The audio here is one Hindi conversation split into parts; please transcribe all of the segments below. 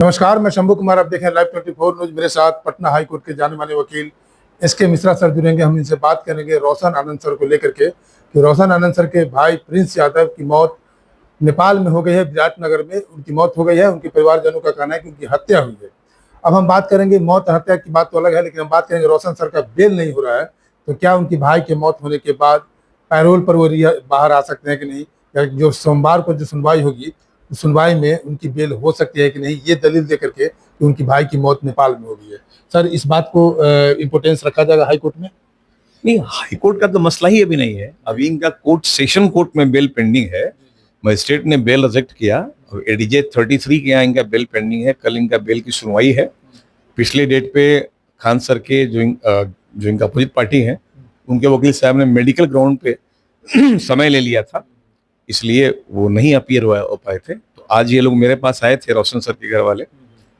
नमस्कार, मैं शंभू कुमार। आप देखें लाइव 24 न्यूज। मेरे साथ पटना हाई कोर्ट के जाने माने वकील एस.के. मिश्रा सर जुड़ेंगे। हम इनसे बात करेंगे रोशन आनंद सर को लेकर के कि रोशन आनंद सर के भाई प्रिंस यादव की मौत नेपाल में हो गई है, विराटनगर में उनकी मौत हो गई है। उनके परिवारजनों का कहना है कि उनकी हत्या हुई है। अब हम बात करेंगे, मौत हत्या की बात तो अलग है, लेकिन हम बात करेंगे रोशन सर का बेल नहीं हो रहा है, तो क्या उनकी भाई की मौत होने के बाद पैरोल पर वो बाहर आ सकते हैं कि नहीं, या जो सोमवार को जो सुनवाई होगी उस सुनवाई में उनकी बेल हो सकती है कि नहीं, ये दलील देकर के कि उनकी भाई की मौत नेपाल में हो गई है। सर, इस बात को इम्पोर्टेंस रखा जाएगा हाई कोर्ट में? नहीं, हाई कोर्ट का तो मसला ही अभी नहीं है। अभी इनका कोर्ट सेशन कोर्ट में बेल पेंडिंग है। मजिस्ट्रेट ने बेल रिजेक्ट किया। एडीजे 33 के यहाँ इनका बेल पेंडिंग है। कल इनका बेल की सुनवाई है। पिछले डेट पे खान सर के जो इनका अपोजिट पार्टी है, उनके वकील साहब ने मेडिकल ग्राउंड पे समय ले लिया था, इसलिए वो नहीं अपीयर हो पाए थे। तो आज ये लोग मेरे पास आए थे, रोशन सर के घर वाले,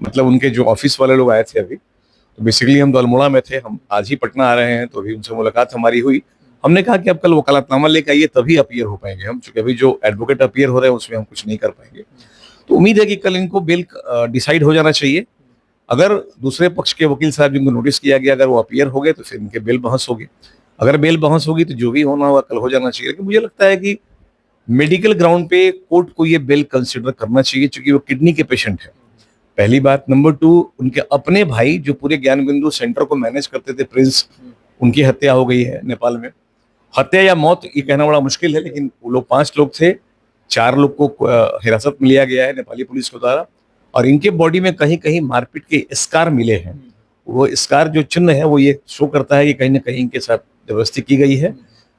मतलब उनके जो ऑफिस वाले लोग आए थे अभी। तो बेसिकली हम तो अल्मोड़ा में थे, हम आज ही पटना आ रहे हैं, तो अभी उनसे मुलाकात हमारी हुई। हमने कहा कि अब कल वकालतनामा लेकर आइए, तभी अपीयर हो पाएंगे हम, चूंकि अभी जो एडवोकेट अपीयर हो रहे हैं उसमें हम कुछ नहीं कर पाएंगे। तो उम्मीद है कि कल इनको बेल डिसाइड हो जाना चाहिए। अगर दूसरे पक्ष के वकील साहब जिनको नोटिस किया गया, अगर वो अपीयर हो गए तो फिर इनके बेल बहस होगी। अगर बेल बहस होगी तो जो भी होना होगा कल हो जाना चाहिए। लेकिन मुझे लगता है कि मेडिकल ग्राउंड पे कोर्ट को ये बेल कंसिडर करना चाहिए, क्योंकि वो किडनी के पेशेंट है, पहली बात। नंबर 2, उनके अपने भाई जो पूरे ज्ञान बिंदु सेंटर को मैनेज करते थे, प्रिंस, उनकी हत्या हो गई है नेपाल में। हत्या या मौत ये कहना बड़ा मुश्किल है, लेकिन वो लोग 5 लोग थे, 4 लोग को हिरासत में लिया गया है नेपाली पुलिस के द्वारा, और इनके बॉडी में कहीं कहीं मारपीट के स्कार मिले हैं। वो स्कार जो चिन्ह है वो ये शो करता है कि कहीं ना कहीं इनके साथ जबरदस्ती की गई है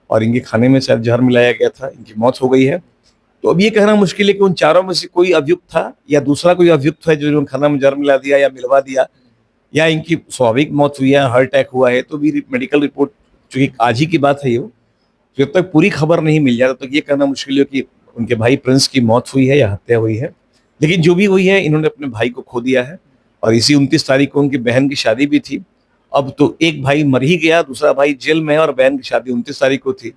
और इनके खाने में शायद जहर मिलाया गया था, इनकी मौत हो गई है। तो अब ये कहना मुश्किल है कि उन चारों में से कोई अभियुक्त था या दूसरा कोई अभियुक्त है जो खाना में जहर मिला दिया या मिलवा दिया, या इनकी स्वाभाविक मौत हुई है, हार्ट अटैक हुआ है। तो भी मेडिकल रिपोर्ट, चूंकि आज ही की बात है ये, जब तक पूरी खबर नहीं मिल जाए तब तक ये कहना मुश्किल है कि उनके भाई प्रिंस की मौत हुई है या हत्या हुई है। लेकिन जो भी हुई है, इन्होंने अपने भाई को खो दिया है, और इसी 29 तारीख को उनकी बहन की शादी भी थी। अब तो एक भाई मर ही गया, दूसरा भाई जेल में है, और बहन की शादी 29 तारीख को थी।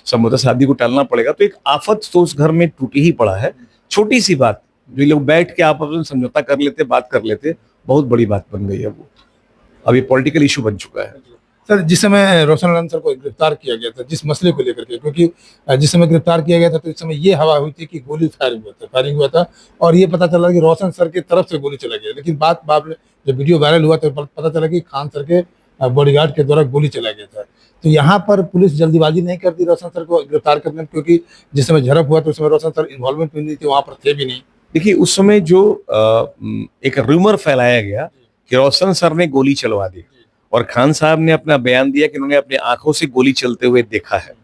संभवतः शादी को टालना पड़ेगा। तो एक आफत तो उस घर में टूटी ही पड़ा है। छोटी सी बात जो लोग बैठ के आपस में समझौता कर लेते, बात कर लेते, बहुत बड़ी बात बन गई है वो। अब ये पॉलिटिकल इशू बन चुका है। सर, जिस समय रोशन आनंद सर को गिरफ्तार किया गया था, जिस मसले को लेकर के, क्योंकि जिस समय गिरफ्तार किया गया था तो इस समय ये हवा हुई थी कि गोली फायरिंग हुआ था, और ये पता चला कि रोशन सर की तरफ से गोली चला गया। लेकिन बात बाद में जब वीडियो वायरल हुआ तो पता चला कि खान सर के बॉडीगार्ड के द्वारा गोली चला गया था। तो यहाँ पर पुलिस जल्दीबाजी नहीं करती रोशन सर को गिरफ्तार करने में, क्योंकि जिस समय झड़प हुआ तो उस समय रोशन सर इन्वॉल्वमेंट भी नहीं थे, वहाँ पर थे भी नहीं। देखिए, उस समय जो एक रूमर फैलाया गया कि रोशन सर ने गोली चलवा दी, और खान साहब ने अपना बयान दिया कि उन्होंने अपनी आंखों से गोली चलते हुए देखा है,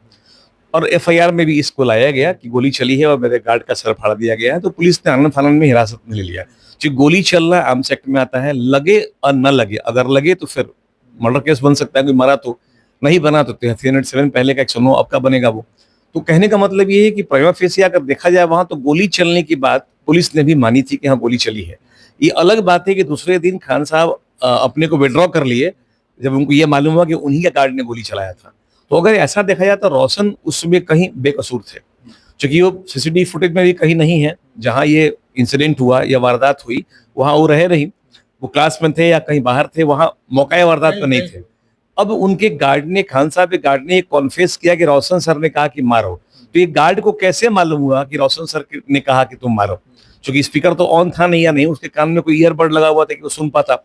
और एफआईआर में भी इसको लाया गया कि गोली चली है और मेरे गार्ड का सर फाड़ दिया गया है। तो पुलिस ने आनंद फानंद में हिरासत में ले लिया। जो गोली चलना आर्म्स एक्ट में आता है, लगे और न लगे, अगर लगे तो फिर मर्डर केस बन सकता है, कोई मरा तो, नहीं बना तो 307 पहले का 109 अब का बनेगा वो। तो कहने का मतलब ये है कि प्राइमा फेसी अगर देखा जाए वहां, तो गोली चलने की बात पुलिस ने भी मानी थी कि हाँ गोली चली है। ये अलग बात है कि दूसरे दिन खान साहब अपने को विड्रॉ कर लिए जब उनको ये मालूम हुआ कि उन्हीं के गार्ड ने गोली चलाया था। तो अगर ऐसा देखा जाए तो रोशन उसमें कहीं बेकसूर थे, क्योंकि वो सीसीटीवी फुटेज में भी कहीं नहीं है जहां ये इंसिडेंट हुआ या वारदात हुई, वहां वो रहे नहीं। वो क्लास में थे या कहीं बाहर थे, वहां मौका वारदात में नहीं थे। अब उनके गार्ड ने, खान साहब के गार्ड ने कॉन्फेस किया कि रोशन सर ने कहा कि मारो। तो ये गार्ड को कैसे मालूम हुआ कि रोशन सर ने कहा कि तुम मारो? क्योंकि स्पीकर तो ऑन था नहीं, या नहीं उसके कान में कोई ईयरबड लगा हुआ था कि वो सुन पाता।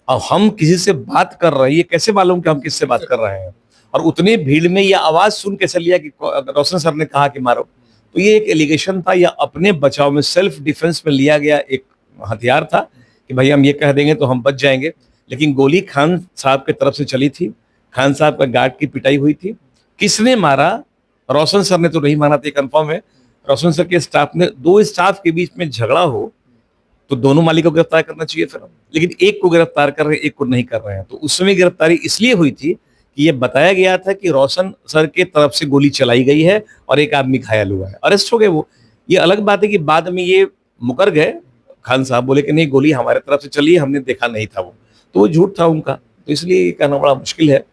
अब हम किसी से बात कर रहे हैं, ये कैसे मालूम कि हम किससे बात कर रहे हैं? और उतने भीड़ में ये आवाज सुन कैसे लिया कि रोशन सर ने कहा कि मारो? तो ये एक एलिगेशन था, या अपने बचाव में, सेल्फ डिफेंस में लिया गया एक हथियार था कि भाई हम ये कह देंगे तो हम बच जाएंगे। लेकिन गोली खान साहब की तरफ से चली थी, खान साहब का गार्ड की पिटाई हुई थी। किसने मारा? रोशन सर ने तो नहीं मारा था, कंफर्म है। रोशन सर के स्टाफ ने, 2 स्टाफ के बीच में झगड़ा हो तो दोनों मालिक को गिरफ्तार करना चाहिए फिर, लेकिन एक को गिरफ्तार कर रहे हैं, एक को नहीं कर रहे हैं। तो उस समय गिरफ्तारी इसलिए हुई थी कि ये बताया गया था कि रोशन सर के तरफ से गोली चलाई गई है और एक आदमी घायल हुआ है, अरेस्ट हो गए वो। ये अलग बात है कि बाद में ये मुकर गए, खान साहब बोले कि नहीं गोली हमारे तरफ से चली है, हमने देखा नहीं था वो, तो वो झूठ था उनका। तो इसलिए ये कहना बड़ा मुश्किल है।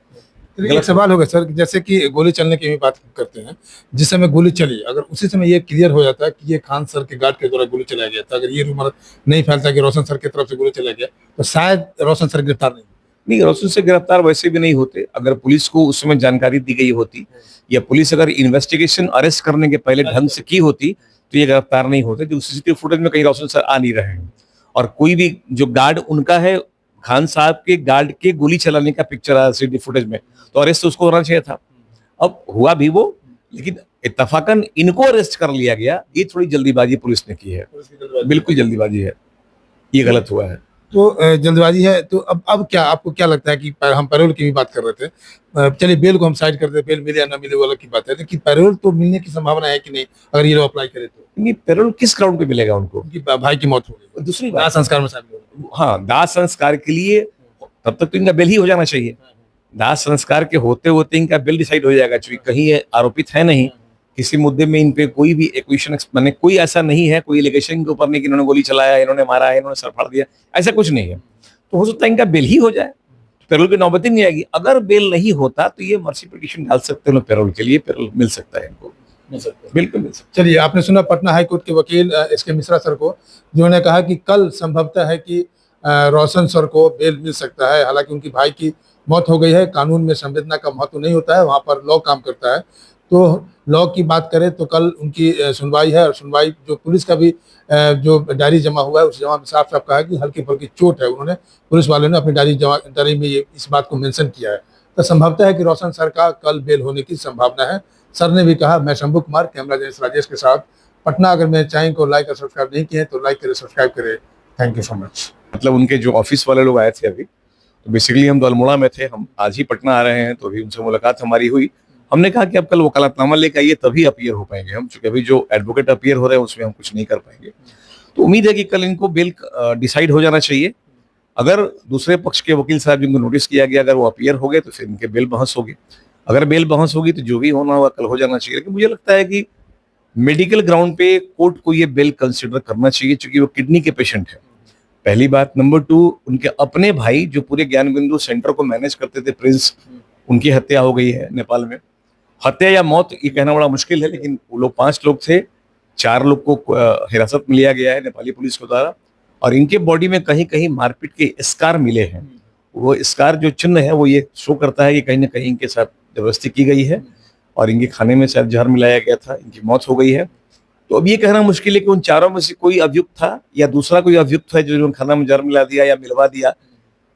तो एक सवाल होगा सर कि जैसे कि गोली चलने की भी बात करते हैं, जिस समय गोली चली अगर उसी समय ये क्लियर हो जाता है कि ये खान सर के गार्ड के द्वारा गोली चलाया गया था, अगर ये रूमर नहीं फैलता कि रोशन सर की तरफ से गोली चलाया गया, तो शायद रोशन सर गिरफ्तार नहीं। रोशन से गिरफ्तार वैसे भी नहीं होते। अगर पुलिस को उस समय जानकारी दी गई होती या पुलिस अगर इन्वेस्टिगेशन अरेस्ट करने के पहले ढंग से की होती तो ये गिरफ्तार नहीं होते। जो सीसीटीवी फुटेज में कहीं रोशन सर आ नहीं रहे हैं और कोई भी जो गार्ड उनका है, खान साहब के गार्ड के गोली चलाने का पिक्चर आया सीसीटीवी फुटेज में, तो अरेस्ट तो उसको होना चाहिए था। अब हुआ भी वो, लेकिन इत्तफाकन इनको अरेस्ट कर लिया गया। ये थोड़ी जल्दीबाजी पुलिस ने की है, बिल्कुल जल्दीबाजी है, ये गलत हुआ है। तो जल्दबाजी है। तो अब क्या आपको क्या लगता है कि हम पैरोल की भी बात कर रहे थे, चलिए बेल को हम साइड करते हैं, बेल मिले या ना मिले वो अलग की बात है, लेकिन पैरोल तो मिलने की संभावना है कि नहीं अगर ये लोग अप्लाई करें तो? नहीं, पैरोल किस ग्राउंड पे मिलेगा उनको? उनकी भाई की मौत हो गई, दूसरी दाह बात, संस्कार में शामिल हो गए। हाँ, दाह संस्कार के लिए तब तक तो इनका बेल ही हो जाना चाहिए। दाह संस्कार के होते होते इनका बेल डिसाइड हो जाएगा, क्योंकि कहीं ये आरोपित है नहीं, किसी मुद्दे में इन पे कोई भी एक्विशन माने कोई ऐसा नहीं है, कोई एलिगेशन के ऊपर नहीं कि इन्होंने गोली चलाया, इन्होंने मारा है, इन्होंने सर फाड़ दिया, ऐसा कुछ नहीं है। तो हो सकता है इनका बेल ही हो जाए, पैरोल की नौबत ही नहीं आएगी। अगर बेल नहीं होता तो ये मर्सी पिटीशन डाल सकते हैं पैरोल के लिए, पैरोल मिल सकता है इनको, बिल्कुल मिल सकता है। चलिए, आपने सुना पटना हाई कोर्ट के वकील एसके मिश्रा सर को, जिन्होंने कहा कि कल संभवतः है कि रोशन सर को बेल मिल सकता है। हालांकि उनकी भाई की मौत हो गई है, कानून में संवेदना का महत्व नहीं होता है, वहाँ पर लॉ काम करता है। तो लॉ की बात करें तो कल उनकी सुनवाई है, और सुनवाई जो पुलिस का भी जो डायरी जमा हुआ है उस जमा में साफ साफ कहा है कि हल्की फुल्की चोट है। उन्होंने पुलिस वालों ने अपनी डायरी में ये इस बात को मेंशन किया है। तो संभवतः है कि रोशन सर का कल बेल होने की संभावना है। सर ने भी कहा, मैं शंभू कुमार, कैमरा जर्नलिस्ट राजेश के साथ पटना। अगर मेरे चैनल को लाइक और सब्सक्राइब नहीं किए तो लाइक करें, सब्सक्राइब करें। Thank you so much. मतलब उनके जो ऑफिस वाले लोग आए थे अभी, तो बेसिकली हम तो अल्मोड़ा में थे, हम आज ही पटना आ रहे हैं, तो अभी उनसे मुलाकात हमारी हुई। हमने कहा कि अब कल वकालतनामा लेकर आइए तभी अपीयर हो पाएंगे हम, चूंकि अभी जो एडवोकेट अपीयर हो रहे हैं उसमें हम कुछ नहीं कर पाएंगे। तो उम्मीद है कि कल इनको बेल डिसाइड हो जाना चाहिए। अगर दूसरे पक्ष के वकील साहब जिनको नोटिस किया गया अगर वो अपीयर हो गए तो फिर इनके बेल बहस होगी। अगर बेल बहस होगी तो जो भी होना होगा कल हो जाना चाहिए। लेकिन मुझे लगता है कि मेडिकल ग्राउंड पे कोर्ट को ये बेल कंसिडर करना चाहिए, क्योंकि वो किडनी के पेशेंट है, पहली बात। नंबर 2, उनके अपने भाई जो पूरे ज्ञान बिंदु सेंटर को मैनेज करते थे, प्रिंस, उनकी हत्या हो गई है नेपाल में। हत्या या मौत ये कहना बड़ा मुश्किल है, लेकिन वो लोग 5 लोग थे, 4 लोग को हिरासत में लिया गया है नेपाली पुलिस के द्वारा, और इनके बॉडी में कहीं कहीं मारपीट के स्कार मिले हैं। वो स्कार जो चिन्ह है वो ये शो करता है कि कहीं ना कहीं इनके साथ जबरदस्ती की गई है और इनके खाने में शायद जहर मिलाया गया था, इनकी मौत हो गई है। तो अब ये कहना मुश्किल है कि उन चारों में से कोई अभियुक्त था या दूसरा कोई अभियुक्त है जो खाना में जहर मिला दिया या मिलवा दिया,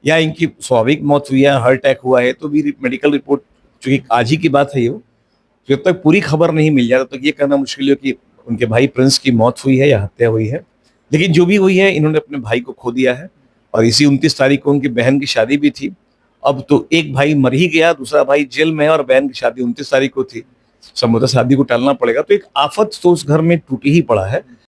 या इनकी स्वाभाविक मौत हुई है, हार्ट अटैक हुआ है। तो भी मेडिकल रिपोर्ट, चूंकि आज ही की बात है, ये जब तक पूरी खबर नहीं मिल जाए तब तक ये कहना मुश्किल है कि उनके भाई प्रिंस की मौत हुई है या हत्या हुई है। लेकिन जो भी हुई है, इन्होंने अपने भाई को खो दिया है, और इसी 29 तारीख को उनकी बहन की शादी भी थी। अब तो एक भाई मर ही गया, दूसरा भाई जेल में है, और बहन की शादी 29 तारीख को थी। संभवतः शादी को टालना पड़ेगा। तो एक आफत तो उस घर में टूटी ही पड़ा है।